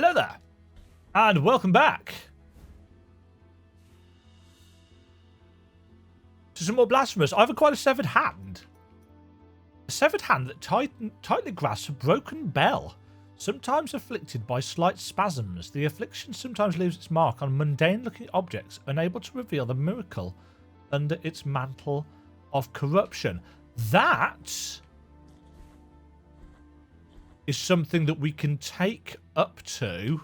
Hello there, and welcome back to some more Blasphemous. I have quite a severed hand. A severed hand that tightly grasps a broken bell, sometimes afflicted by slight spasms. The affliction sometimes leaves its mark on mundane-looking objects, unable to reveal the miracle under its mantle of corruption. That is something that we can take up to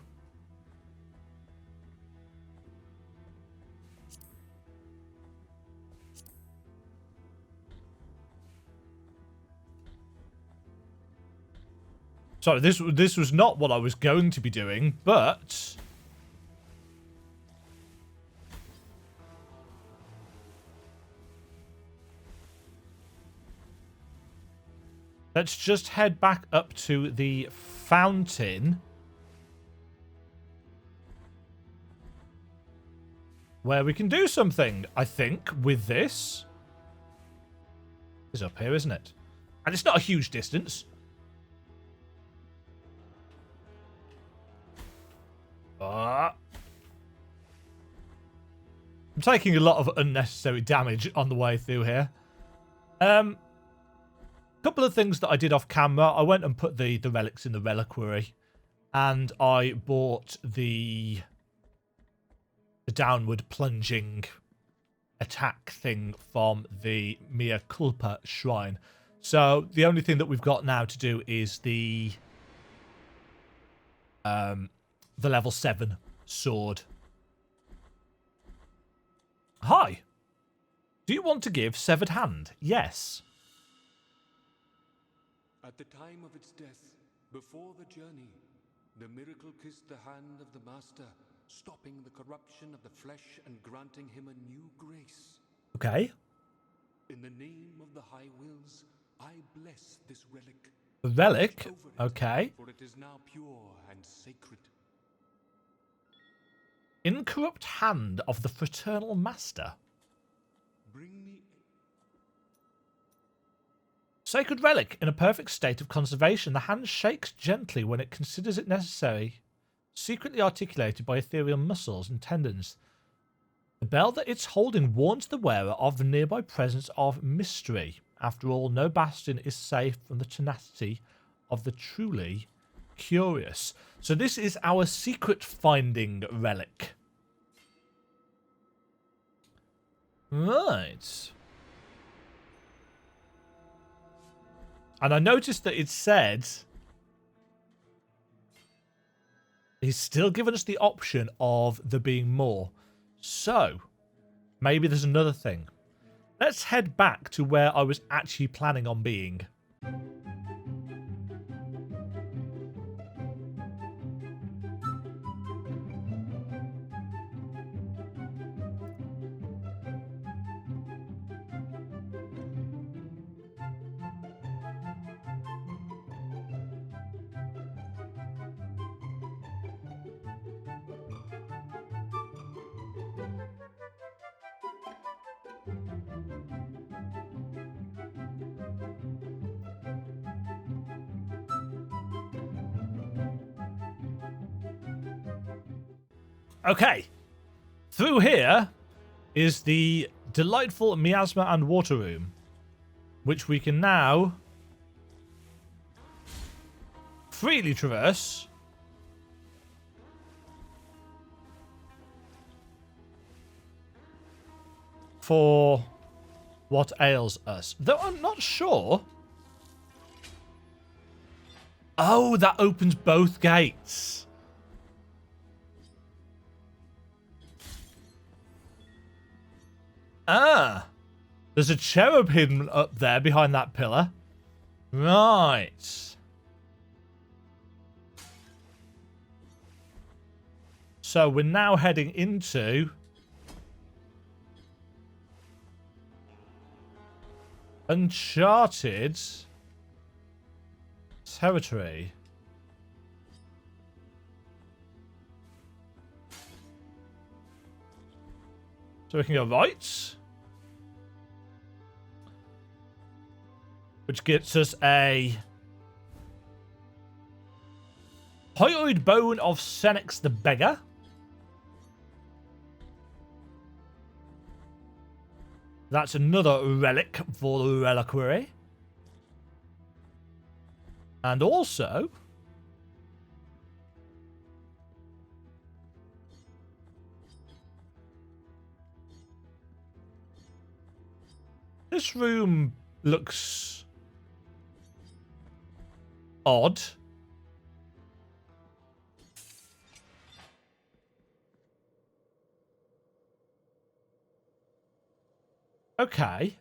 sorry, this was not what I was going to be doing, but let's just head back up to the fountain where we can do something, I think, with this. It's up here, isn't it? And it's not a huge distance. I'm taking a lot of unnecessary damage on the way through here. Couple of things that I did off camera. I went and put the relics in the reliquary, and I bought the downward plunging attack thing from the Mea Culpa shrine. So the only thing that we've got now to do is the level 7 sword. Hi. Do you want to give severed hand? Yes. At the time of its death, before the journey, the miracle kissed the hand of the Master, stopping the corruption of the flesh and granting him a new grace. Okay. In the name of the High Wills, I bless this relic. The relic? Watch over it, Okay. for it is now pure and sacred. Incorrupt hand of the Fraternal Master. Bring me Sacred relic in a perfect state of conservation. The hand shakes gently when it considers it necessary, secretly articulated by ethereal muscles and tendons. The bell that it's holding warns the wearer of the nearby presence of mystery. After all, no bastion is safe from the tenacity of the truly curious. So this is our secret finding relic. Right. And I noticed that it said he's still given us the option of there being more. So, maybe there's another thing. Let's head back to where I was actually planning on being. Okay, through here is the delightful miasma and water room, which we can now freely traverse. For what ails us. Though I'm not sure. Oh, that opens both gates. Ah, there's a cherub hidden up there behind that pillar. Right. So we're now heading into uncharted territory. So we can go right. Which gets us a Hyoid Bone of Senex the Beggar. That's another relic for the reliquary. And also... this room looks... odd. Okay.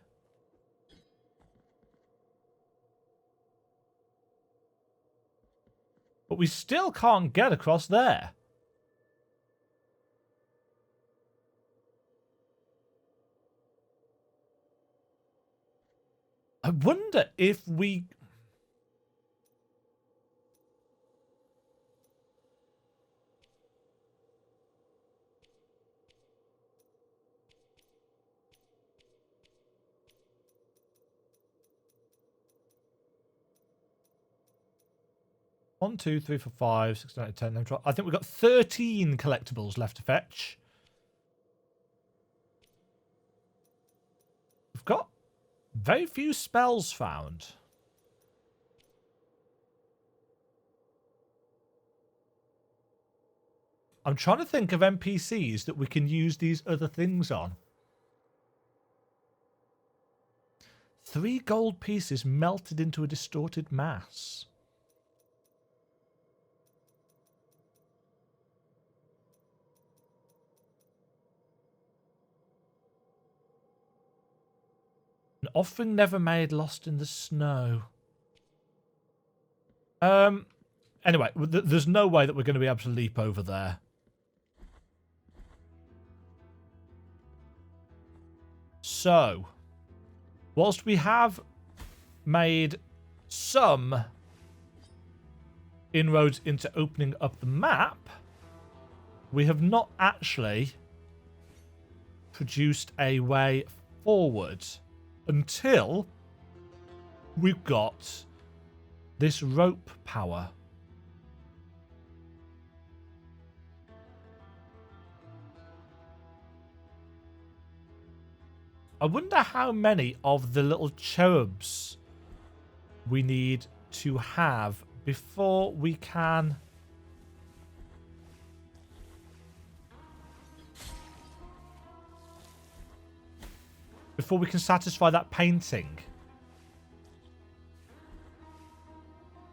But we still can't get across there. I wonder if we... 1, 2, 3, 4, 5, 6, 9, 10, 11, 12. I think we've got 13 collectibles left to fetch. We've got very few spells found. I'm trying to think of NPCs that we can use these other things on. 3 gold pieces melted into a distorted mass. An offering never made, lost in the snow. Anyway, there's no way that we're going to be able to leap over there. So, whilst we have made some inroads into opening up the map, we have not actually produced a way forward until we've got this rope power. I wonder how many of the little cherubs we need to have before we can... before we can satisfy that painting.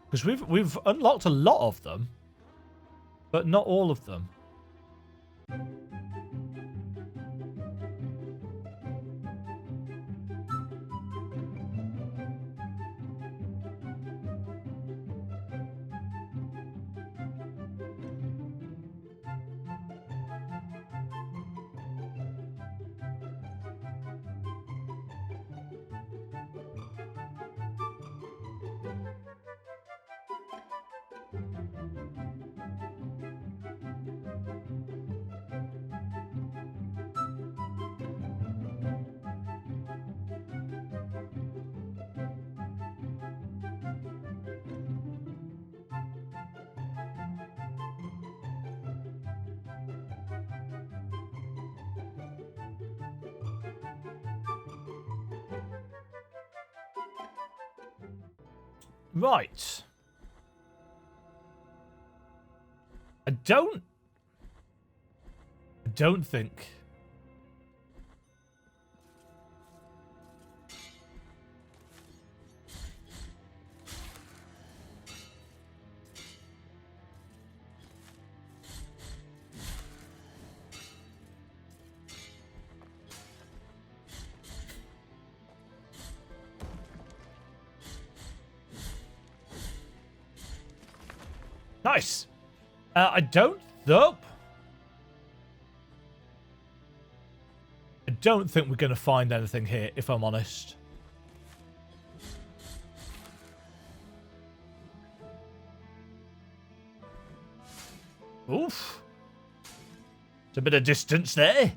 Because we've unlocked a lot of them, but not all of them. Right. I don't think... Nice. I don't think we're going to find anything here, if I'm honest. Oof. It's a bit of distance there.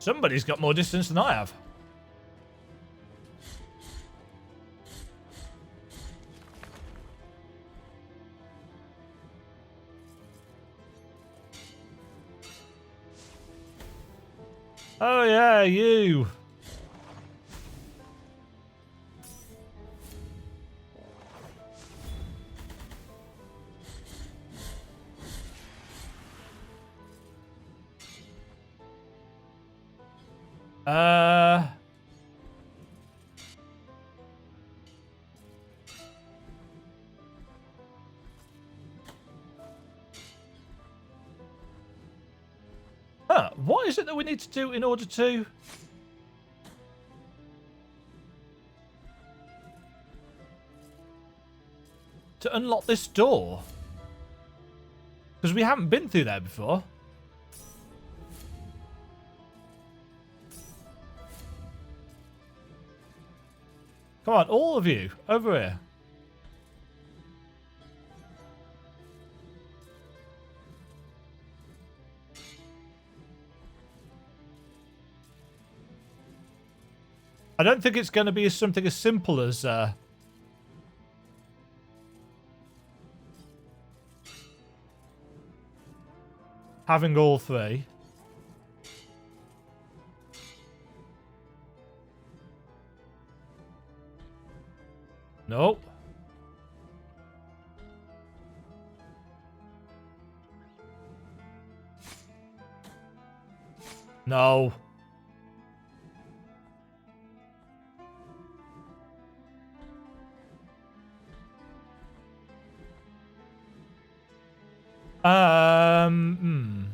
Somebody's got more distance than I have. Oh yeah, you. What is it that we need to do in order to... to unlock this door? Because we haven't been through there before. Come on, all of you, over here. I don't think it's going to be something as simple as having all three. Nope. No. Hmm.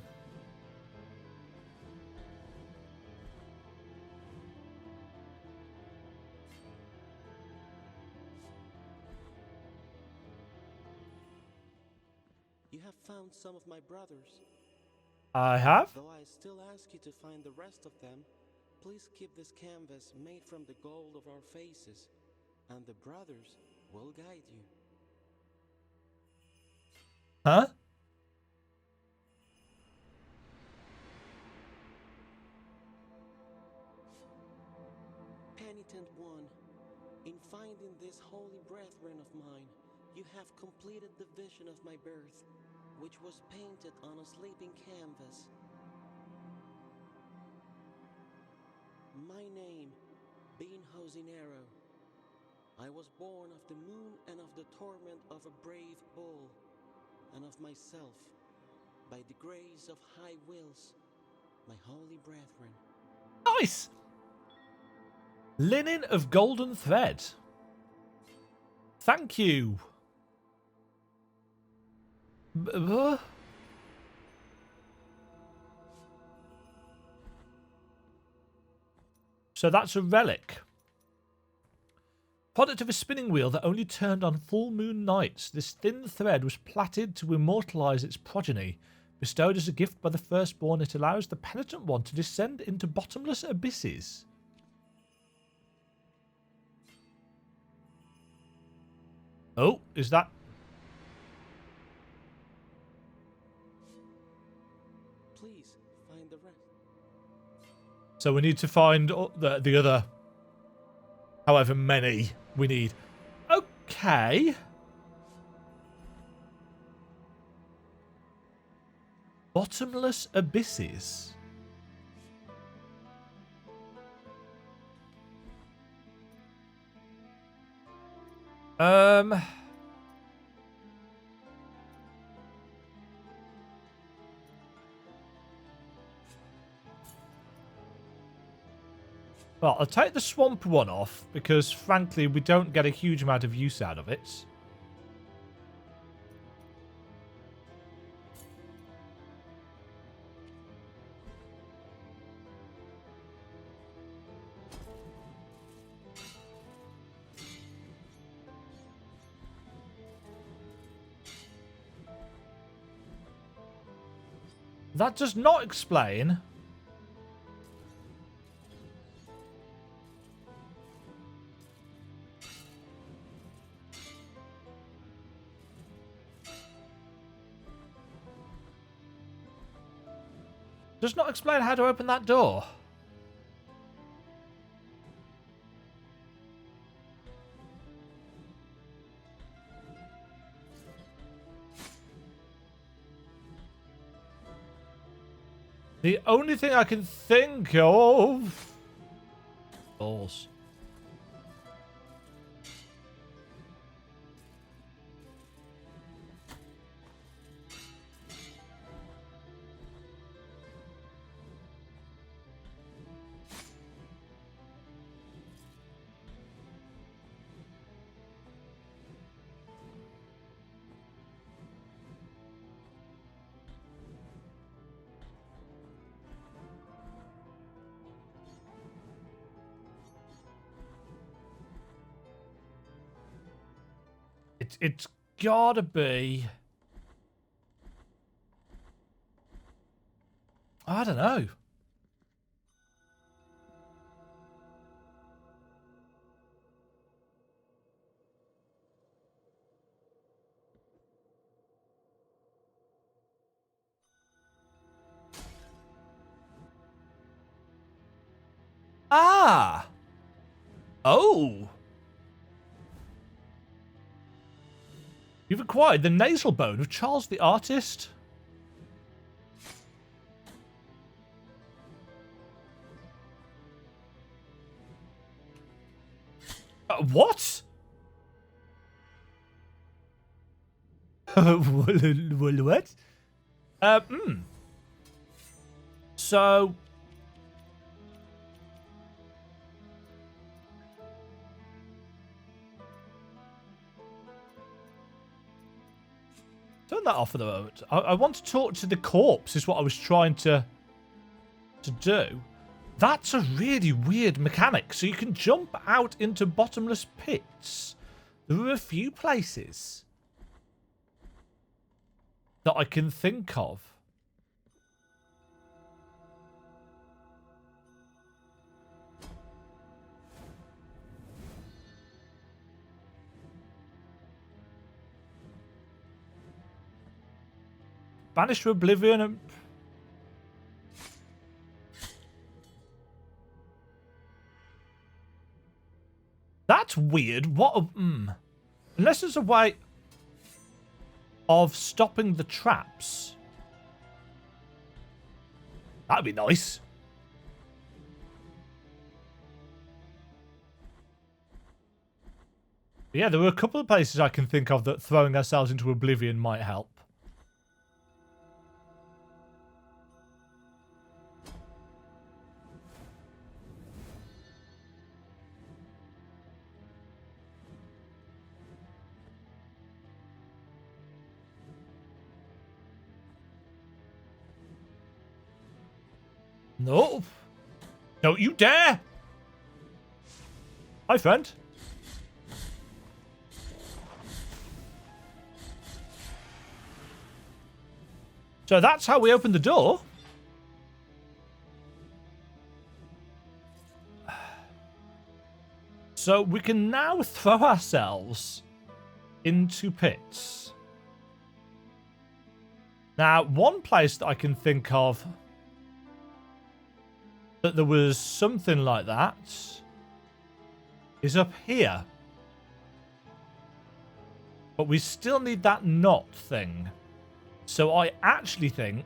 You have found some of my brothers. I have. Though I still ask you to find the rest of them, please keep this canvas made from the gold of our faces, and the brothers will guide you. Huh? Penitent One, in finding this holy brethren of mine, you have completed the vision of my birth, which was painted on a sleeping canvas. My name, being Jocinero, I was born of the moon and of the torment of a brave bull, and of myself, by the grace of high wills, my holy brethren. Nice. Linen of golden thread. Thank you. So that's a relic. Product of a spinning wheel that only turned on full moon nights, this thin thread was plaited to immortalize its progeny. Bestowed as a gift by the firstborn, it allows the Penitent One to descend into bottomless abysses. Oh, is that... Please find the rest. So we need to find the other... however many we need. Okay. Bottomless abysses. Well, I'll take the swamp one off because, frankly, we don't get a huge amount of use out of it. That does not explain... does not explain how to open that door. The only thing I can think of... Balls. It's gotta be... I don't know. Ah! Oh! You've acquired the nasal bone of Charles the Artist. What? What? So... Turn that off for the moment. I want to talk to the corpse, is what I was trying to do. That's a really weird mechanic. So you can jump out into bottomless pits. There are a few places that I can think of. Banished to oblivion and... That's weird. What? Unless there's a way of stopping the traps. That'd be nice. But yeah, there were a couple of places I can think of that throwing ourselves into oblivion might help. No. Don't you dare! Hi, friend. So that's how we open the door. So we can now throw ourselves into pits. Now, one place that I can think of that there was something like that is up here. But we still need that knot thing. So I actually think...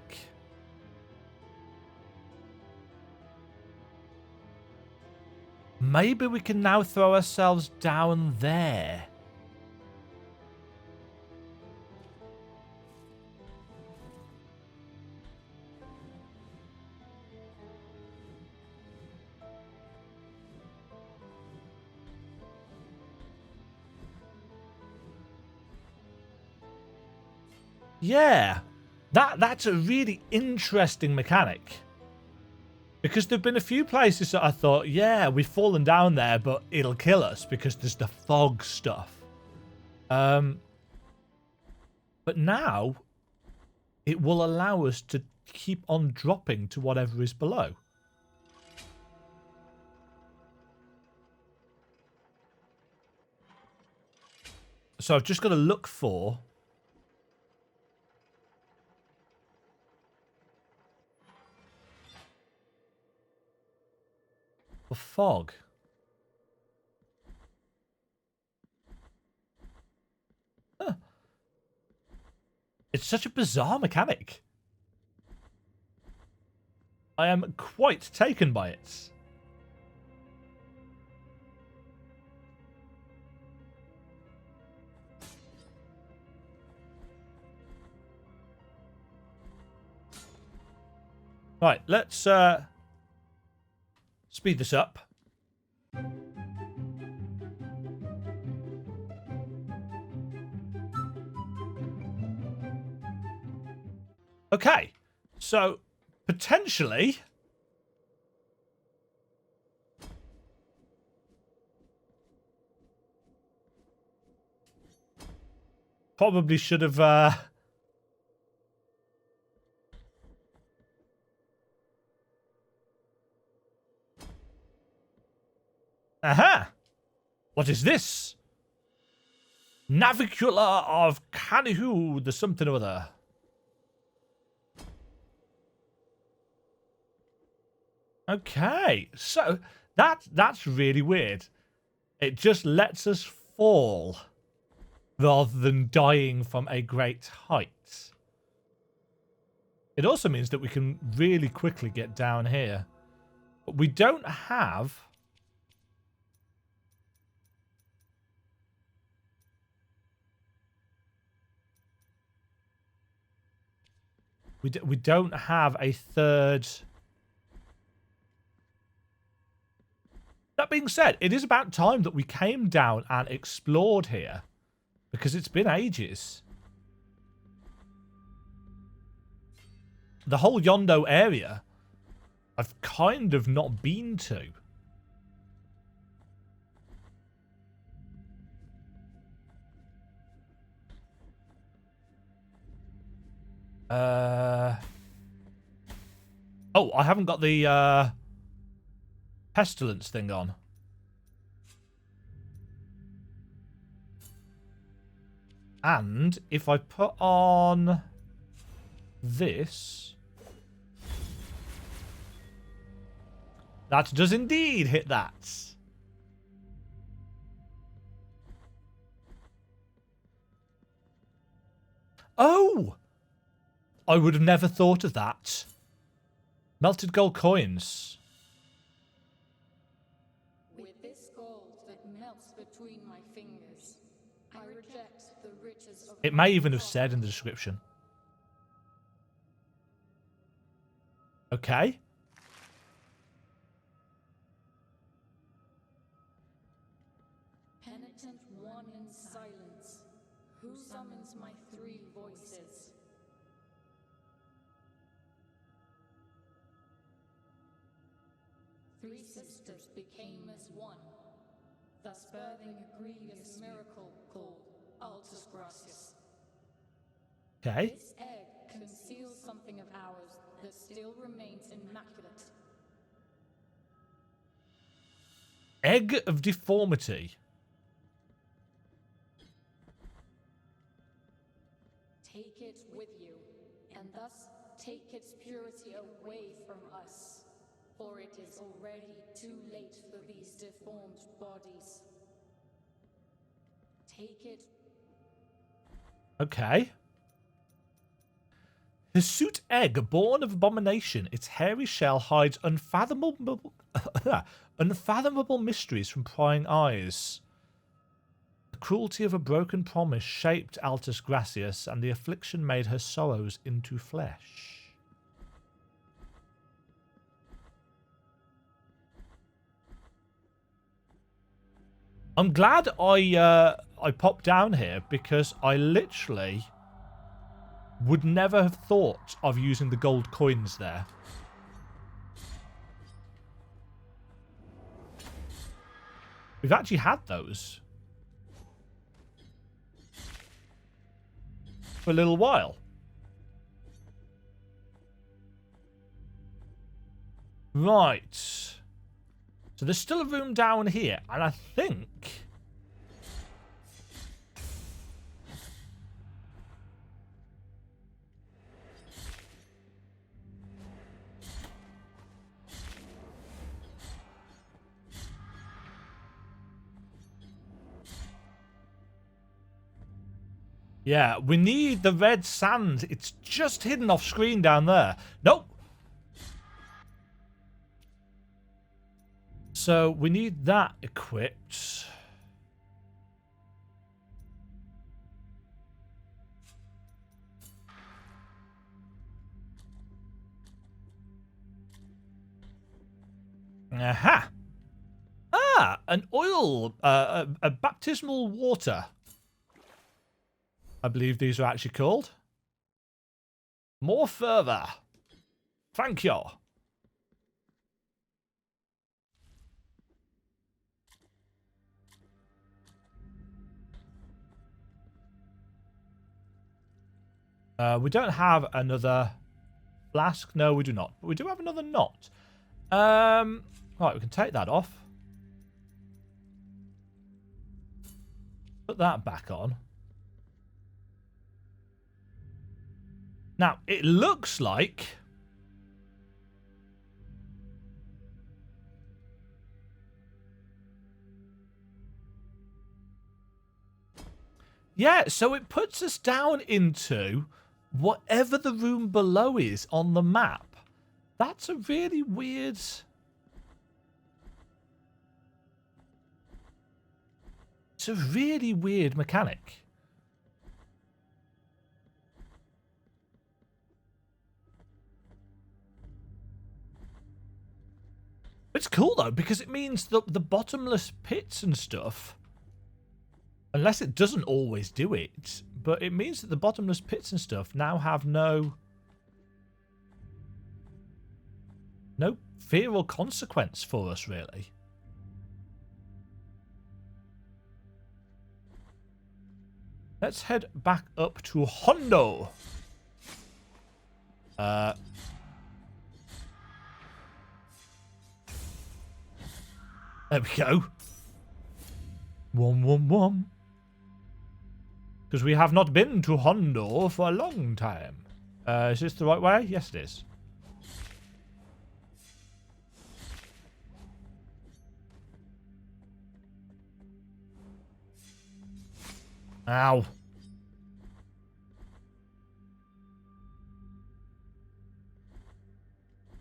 maybe we can now throw ourselves down there. Yeah, that's a really interesting mechanic. Because there've been a few places that I thought, yeah, we've fallen down there, but it'll kill us because there's the fog stuff. But now, it will allow us to keep on dropping to whatever is below. So I've just got to look for... fog. Huh. It's such a bizarre mechanic. I am quite taken by it. Right, let's speed this up. Okay, so potentially probably should have aha! What is this? Navicula of Canihu, the something or other. Okay, so that's really weird. It just lets us fall rather than dying from a great height. It also means that we can really quickly get down here. But we don't have... We don't have a third... That being said, it is about time that we came down and explored here. Because it's been ages. The whole Yondo area, I've kind of not been to. Oh, I haven't got the pestilence thing on. And if I put on this, that does indeed hit that. Oh! I would have never thought of that. Melted gold coins. With this gold that melts between my fingers, I reject the riches of... It may even have said in the description. Okay. Penitent One in silence, who summons my three voices. Three sisters became as one, thus birthing a grievous miracle called Altus Gracias. Okay. This egg conceals something of ours that still remains immaculate. Egg of deformity. Take it with you, and thus take its purity away from us, for it is already too late for these deformed bodies. Take it. Okay. Hirsute egg, born of abomination. Its hairy shell hides unfathomable, unfathomable mysteries from prying eyes. The cruelty of a broken promise shaped Altus Gracias, and the affliction made her sorrows into flesh. I'm glad I popped down here because I literally would never have thought of using the gold coins there. We've actually had those for a little while. Right. So there's still a room down here, and I think... Yeah, we need the red sand. It's just hidden off screen down there. Nope. So we need that equipped. Aha! Ah, an oil, a baptismal water. I believe these are actually called. More further. Thank you. We don't have another flask. No, we do not. But we do have another knot. Right, we can take that off. Put that back on. Now, it looks like... Yeah, so it puts us down into whatever the room below is on the map. That's a really weird... It's a really weird mechanic. It's cool, though, because it means that the bottomless pits and stuff... Unless it doesn't always do it, but it means that the bottomless pits and stuff now have no fear or consequence for us, really. Let's head back up to Hondo. There we go. Wom. Because we have not been to Hondo for a long time. Is this the right way? Yes, it is. Ow.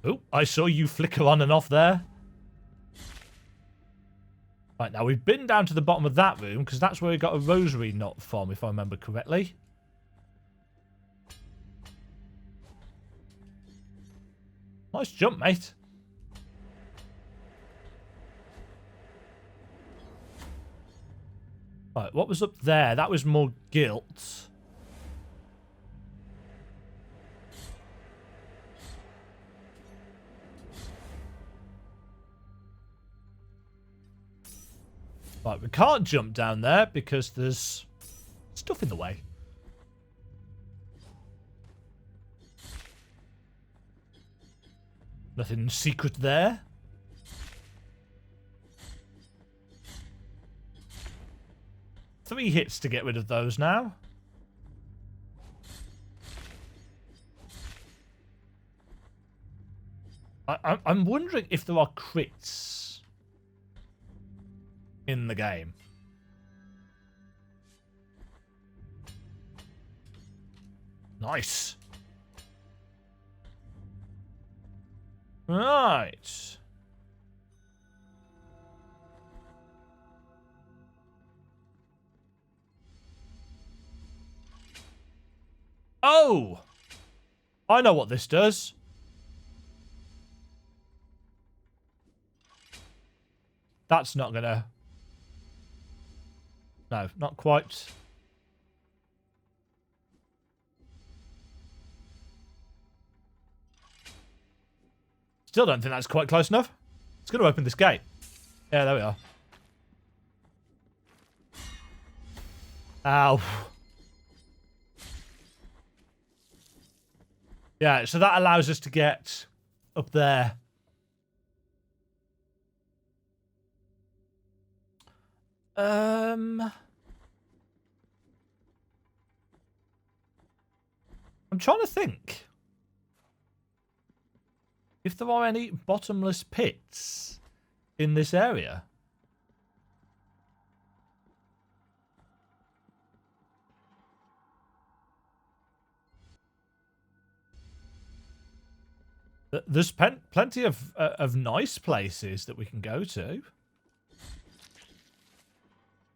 Oh, I saw you flicker on and off there. Right, now we've been down to the bottom of that room because that's where we got a rosary knot from, if I remember correctly. Nice jump, mate. Right, what was up there? That was more guilt. Right, we can't jump down there because there's stuff in the way. Nothing secret there. Three hits to get rid of those now. I'm wondering if there are crits in the game. Nice. Right. Oh! I know what this does. That's not gonna... No, not quite. Still don't think that's quite close enough. It's going to open this gate. Yeah, there we are. Ow. Yeah, so that allows us to get up there. I'm trying to think if there are any bottomless pits in this area. There's plenty of nice places that we can go to.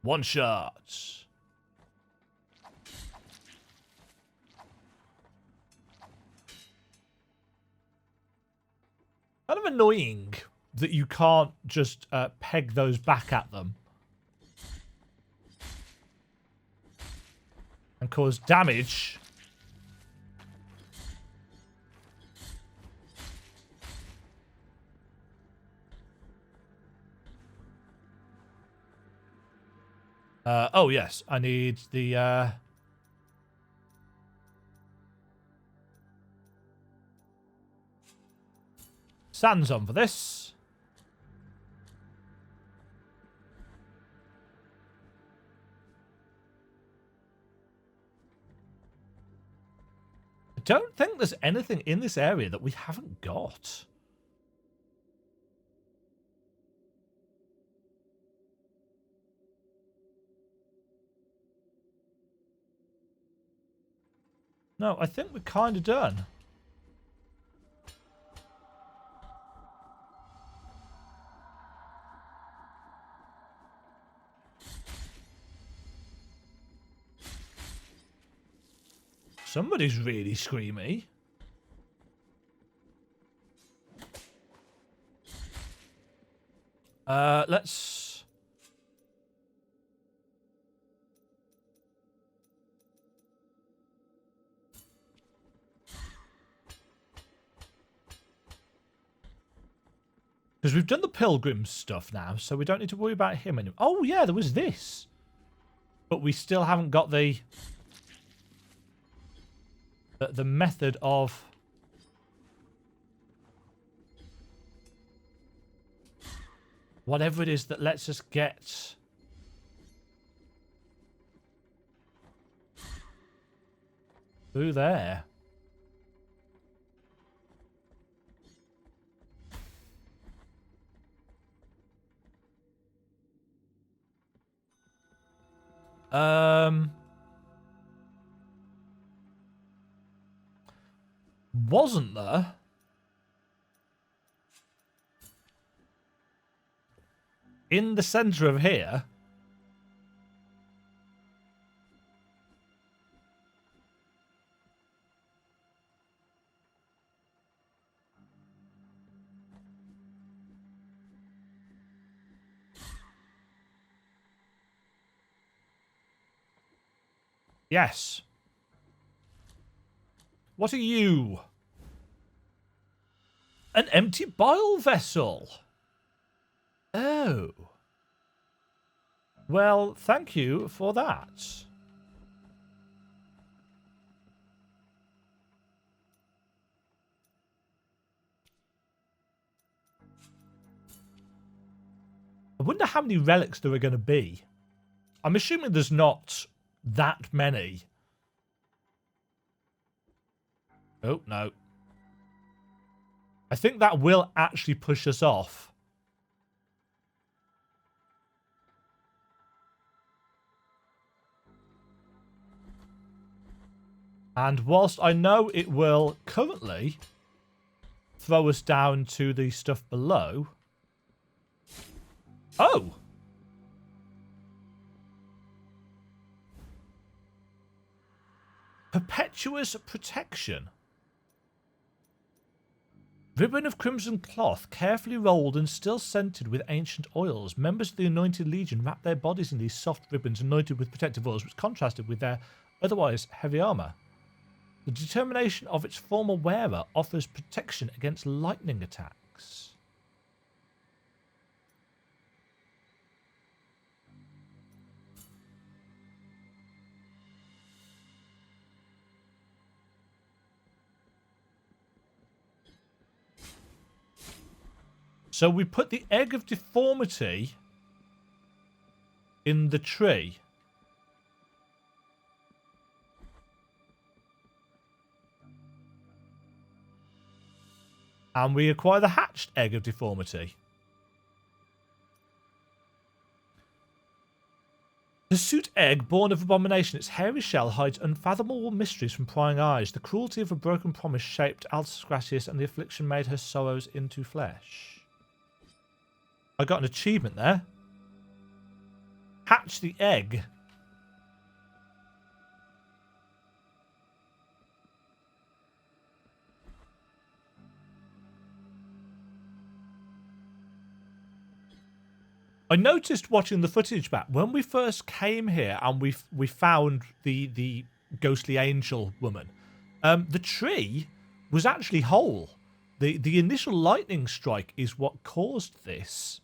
One shot. Kind of annoying that you can't just peg those back at them and cause damage. Oh yes, I need the sands on for this. I don't think there's anything in this area that we haven't got. No, I think we're kind of done. Somebody's really screamy. Let's... Because we've done the pilgrim stuff now, so we don't need to worry about him anymore. Oh, yeah, there was this. But we still haven't got the method of... whatever it is that lets us get... through there. Wasn't there? In the center of here? Yes. What are you? An empty bile vessel. Oh. Well, thank you for that. I wonder how many relics there are going to be. I'm assuming there's not that many. Oh, no. I think that will actually push us off. And whilst I know it will currently throw us down to the stuff below... Oh! Perpetuous protection. Ribbon of crimson cloth, carefully rolled and still scented with ancient oils. Members of the Anointed Legion wrapped their bodies in these soft ribbons anointed with protective oils, which contrasted with their otherwise heavy armour. The determination of its former wearer offers protection against lightning attacks. So we put the egg of deformity in the tree. And we acquire the hatched egg of deformity. The soot egg, born of abomination, its hairy shell hides unfathomable mysteries from prying eyes. The cruelty of a broken promise shaped Altus Gracias, and the affliction made her sorrows into flesh. I got an achievement there. Hatch the egg. I noticed watching the footage back when we first came here and we found the ghostly angel woman. The tree was actually whole. The initial lightning strike is what caused this.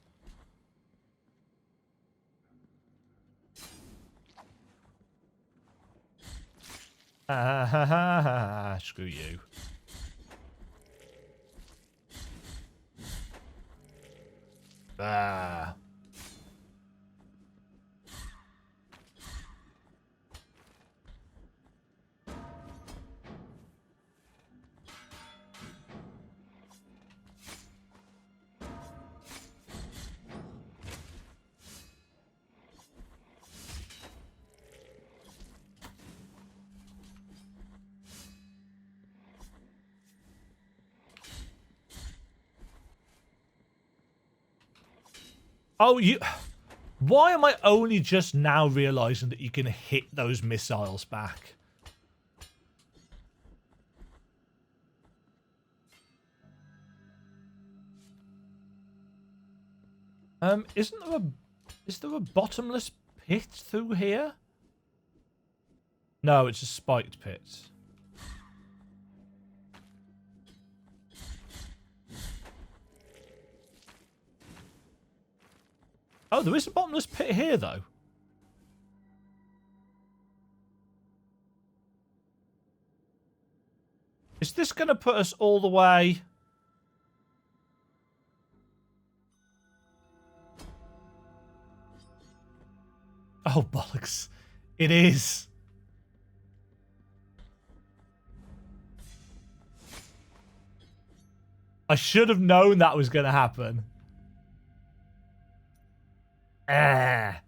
Screw you. Ah. Oh, you... Why am I only just now realizing that you can hit those missiles back? Is there a bottomless pit through here? No, it's a spiked pit. Oh, there is a bottomless pit here, though. Is this going to put us all the way... Oh, bollocks. It is. I should have known that was going to happen. Ah.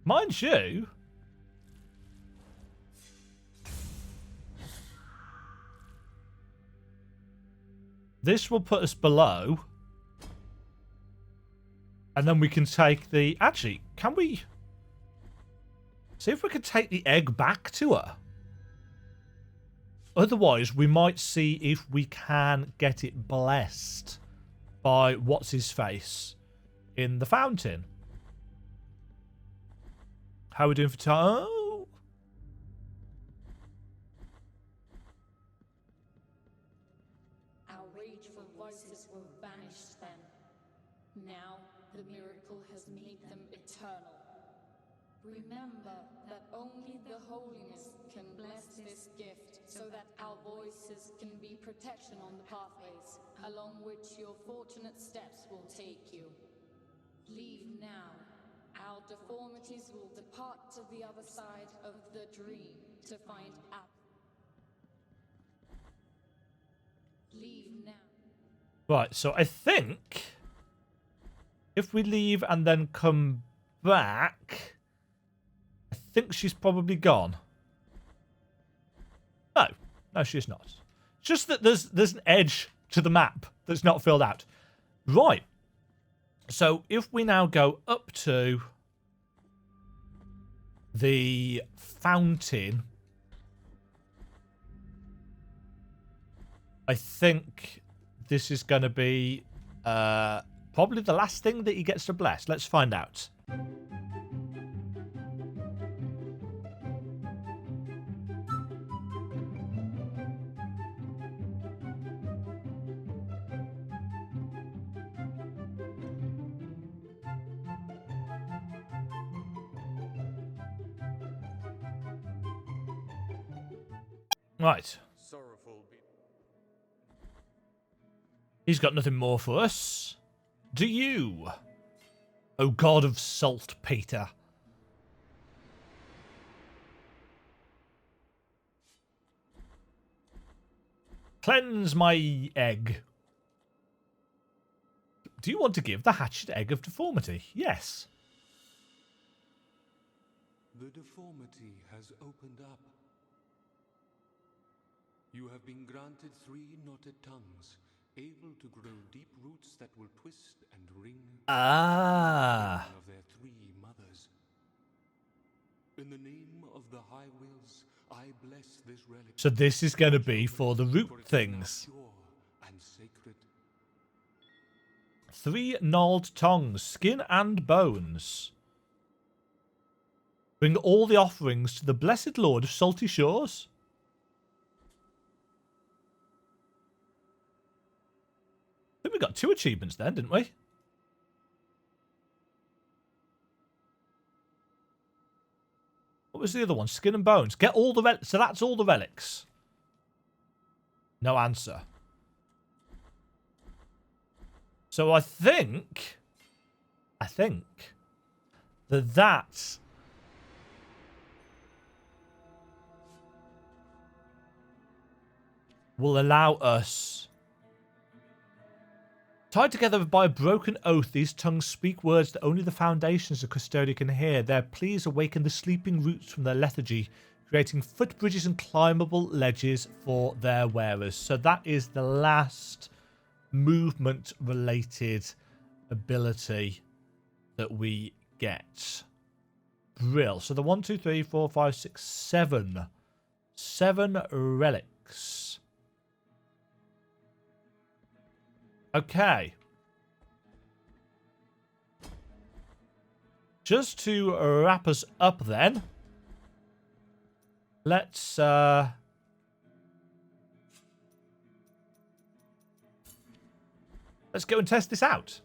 Mind you, this will put us below. And then we can take the... Actually, can we... See if we can take the egg back to her. Otherwise, we might see if we can get it blessed by what's-his-face in the fountain. How are we doing for time? Oh. Our rageful voices were banished then. Now the miracle has made them eternal. Remember that only the holiness can bless this gift, so that our voices can be protection on the pathways, along which your fortunate steps will take you. Leave now. Our deformities will depart to the other side of the dream to find out. Leave now. Right, so I think if we leave and then come back, I think she's probably gone. No, she's not. It's just that there's an edge to the map that's not filled out. Right. So if we now go up to the fountain, I think this is going to be probably the last thing that he gets to bless. Let's find out. Right. He's got nothing more for us. Do you? O God of saltpeter. Cleanse my egg. Do you want to give the hatchet egg of deformity? Yes. The deformity has opened up. You have been granted 3 knotted tongues, able to grow deep roots that will twist and wring of their 3 mothers. In the name of the High Wills, I bless this relic. So this is going to be for the root For it is things. now pure and sacred. 3 gnarled tongues, skin and bones. Bring all the offerings to the blessed Lord of Salty Shores. I think we got 2 achievements then, didn't we? What was the other one? Skin and bones. Get all the relics. So that's all the relics. No answer. So I think that will allow us. Tied together by a broken oath, these tongues speak words that only the foundations of Custodia can hear. Their pleas awaken the sleeping roots from their lethargy, creating footbridges and climbable ledges for their wearers. So that is the last movement-related ability that we get. Brill. So the 1, 2, 3, 4, 5, 6, 7. 7 relics. Okay. Just to wrap us up then, let's go and test this out.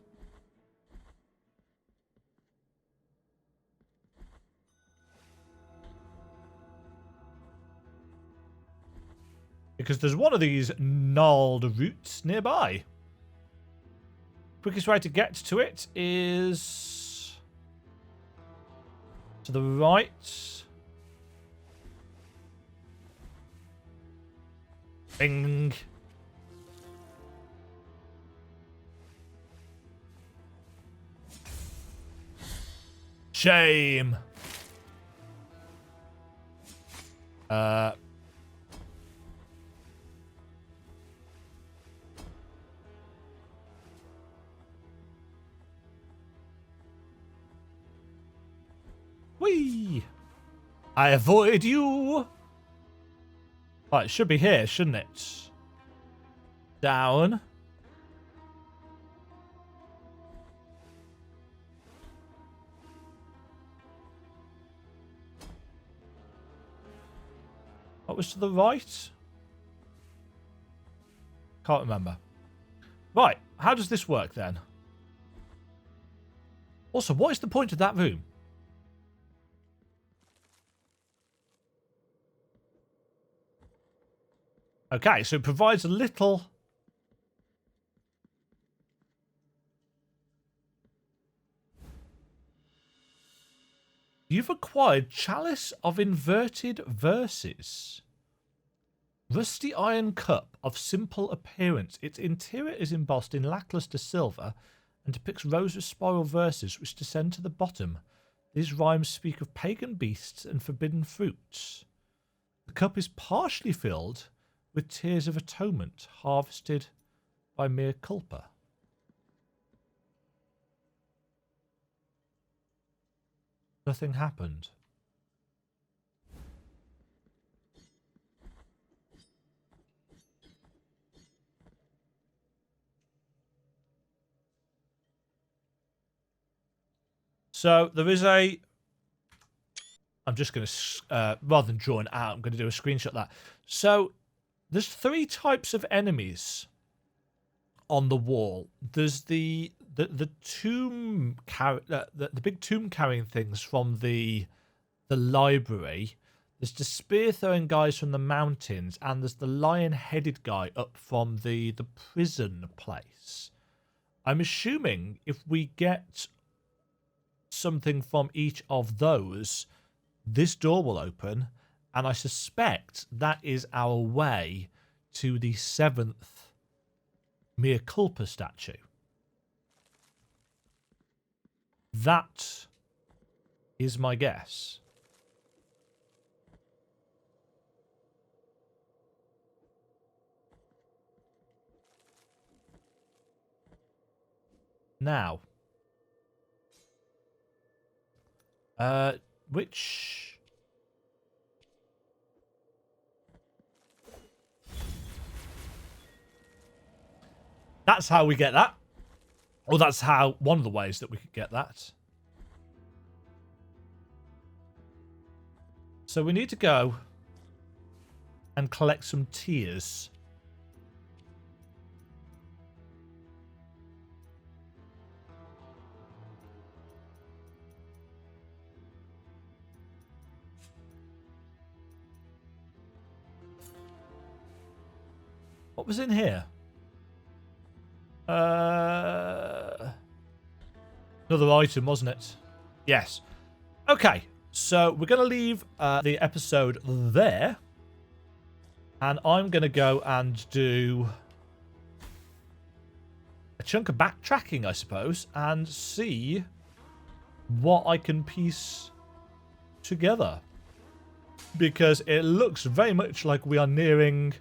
Because there's one of these gnarled roots nearby. Quickest way to get to it is to the right. Bing. Shame. Whee! I avoid you. Oh, it should be here, shouldn't it? Down. What was to the right? Can't remember. Right, how does this work then? Also, what is the point of that room? Okay, so it provides a little... You've acquired Chalice of Inverted Verses. Rusty iron cup of simple appearance. Its interior is embossed in lackluster silver and depicts rows of spiral verses which descend to the bottom. These rhymes speak of pagan beasts and forbidden fruits. The cup is partially filled with tears of atonement harvested by mere culpa. Nothing happened. So there is a... I'm just going to, rather than draw it out, I'm going to do a screenshot of that. So there's 3 types of enemies on the wall. There's the tomb the big tomb carrying things from the library. There's the spear throwing guys from the mountains, and there's the lion headed guy up from the prison place. I'm assuming if we get something from each of those, this door will open, and I suspect that is our way to the 7th Mea Culpa statue. That is my guess. Now, which... That's how we get that. Or that's how, one of the ways that we could get that. So we need to go and collect some tears. What was in here? Another item, wasn't it? Yes. Okay, so we're going to leave the episode there. And I'm going to go and do a chunk of backtracking, I suppose, and see what I can piece together. Because it looks very much like we are nearing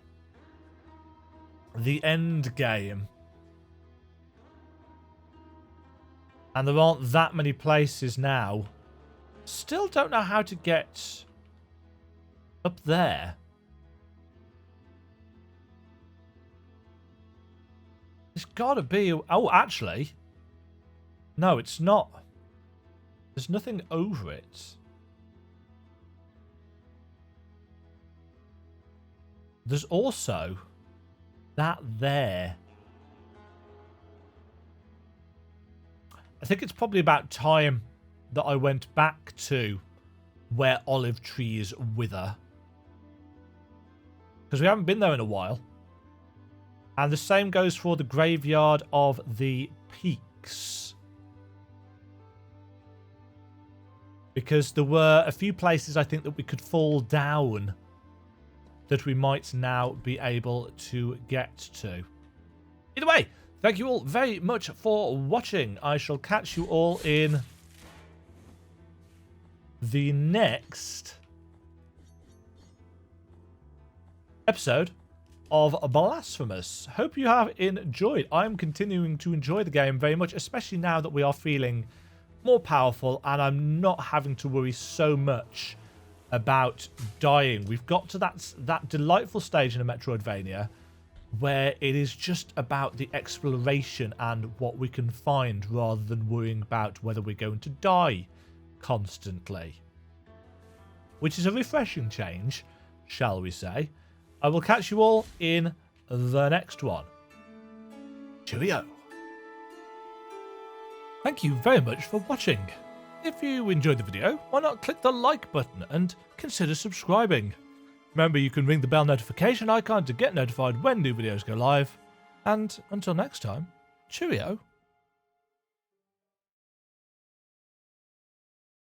the end game. And there aren't that many places now. Still don't know how to get up there. There's got to be... Oh, actually. No, it's not. There's nothing over it. There's also that there. I think it's probably about time that I went back to where olive trees wither. Because we haven't been there in a while. And the same goes for the graveyard of the peaks. Because there were a few places I think that we could fall down that we might now be able to get to. Either way, thank you all very much for watching. I shall catch you all in the next episode of Blasphemous. Hope you have enjoyed. I'm continuing to enjoy the game very much, especially now that we are feeling more powerful and I'm not having to worry so much about dying. We've got to that delightful stage in a metroidvania where it is just about the exploration and what we can find rather than worrying about whether we're going to die constantly. Which is a refreshing change, shall we say. I will catch you all in the next one. Cheerio. Thank you very much for watching. If you enjoyed the video, why not click the like button and consider subscribing. Remember, you can ring the bell notification icon to get notified when new videos go live. And until next time, cheerio.